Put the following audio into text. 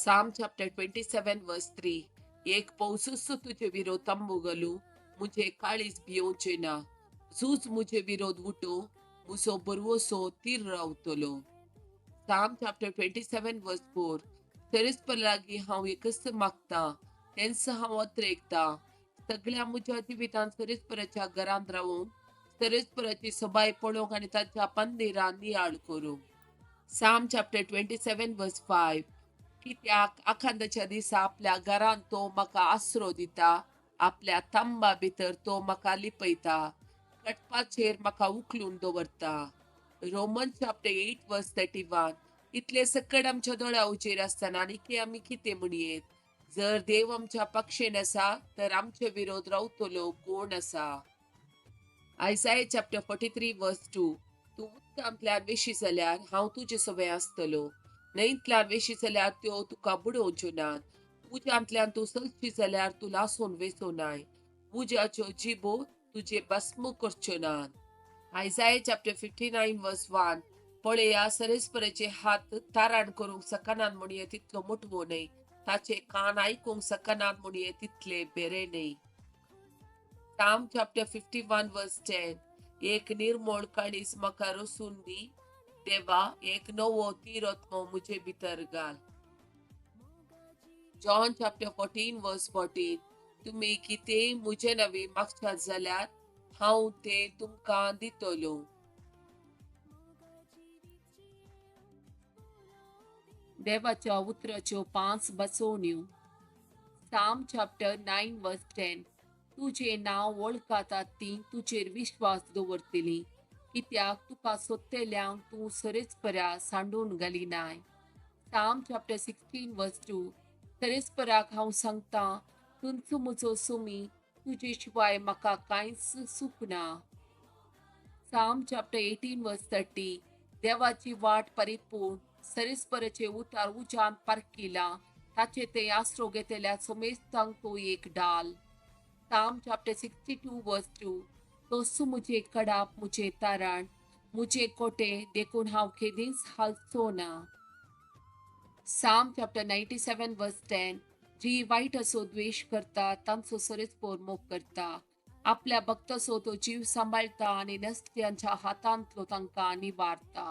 Psalm chapter 27 verse 3. एक पौसुसु तुझे विरोधम मुगलू, मुझे काळीज भियोचे ना. झूज मुझे विरोध उठो, मुसो बरवोसो तीर रावतलो. Psalm chapter 27 verse 4. सरीसपर लागी हांव एकच मागता, तेंच हांव अत्रेकता. सगळ्या म्हज्या जिवितांत सरीसपराच्या घरांत रावूंक, सरीसपराची सबाय पळोवंक आनी ताच्या पंदिरां नियाळ करूंक. Psalm chapter 27 verse 5. कित्याक आखांदाच्या दिसा आपल्या घरांत तो म्हाका आसरो दिता, आपल्या तंबा भितर तो म्हाका लिपयता, कटपाचेर म्हाका उखलून दवरता. रोमन चॅप्टर 8 वर्स 31. इतले सकट आमच्या दोळ्या उजेर आसतना आनीक आमी कितें म्हणयेत? जर देव आमच्या पक्षेन आसा तर आमचे विरोध रावतलो कोण आसा? आयसाया चॅप्टर 43 वर्स 2. तूं उदकांतल्यान वेशी जाल्यार हांव तुजे सवय आसतलो. न्हंयतल्यान वेशी जाल्यार त्यो तुका बुडोवच्यो नात. उज्यांतल्यान तूं चलशी जाल्यार तूं लासून वेचो नाय. उज्याच्यो जिबो तुजे भस्म करच्यो नात. आयसाया चॅप्टर 59 वर्स 1. पळया, सरेस्पराचे हात तारण करूंक सकनात म्हणये तितलो मोठवो न्हय. ताचे कान आयकूंक सकनात म्हणये तितले बरे न्हय. Psalm chapter 51 verse 10. एक निर्मळ काळीज म्हाका रसून दी, देवा एक नवो तीरत्मो मुझे भितर घाल. John chapter 14 verse 14. तुम्ही कितेंय मुझे नवी मागशात जाल्यार हांव तें तुमकां दितलो. देवाच्या उतराच्यो 5 बसवण्यो. Psalm chapter 9 verse 10. तुझे नाव वळखातात ती तुजेर विश्वास दवरतली, कित्याक तुका सोदतेल्यांक तूं सरेस्परा सांडून घालिनाय. Psalm chapter 16 verse 2. सरेस्पराक हांव सांगता, तुमचो म्हजो सुमी, तुजे शिवाय म्हाका कांयच सुखना. Psalm chapter 18 verse 30. देवाची वाट परिपूर्ण, सरेस्पराचे उतार उजान परकिला, ताचे ते आसरो घेतल्या सोमेस्तांक तो एक डाल. Psalm chapter 62 verse 2. तोसू मुझे कडाप मुझे तारण, मुझे कोटे देखून हांव केदींच हालचो ना. Psalm chapter 97 verse 10. जी वाईट असो द्वेष करता तांचो सरेस्पोर मोग करता, आपल्या भक्ताचो तो जीव सांभाळता आणि नसत्यांच्या हातांतलो तांकां निवारता.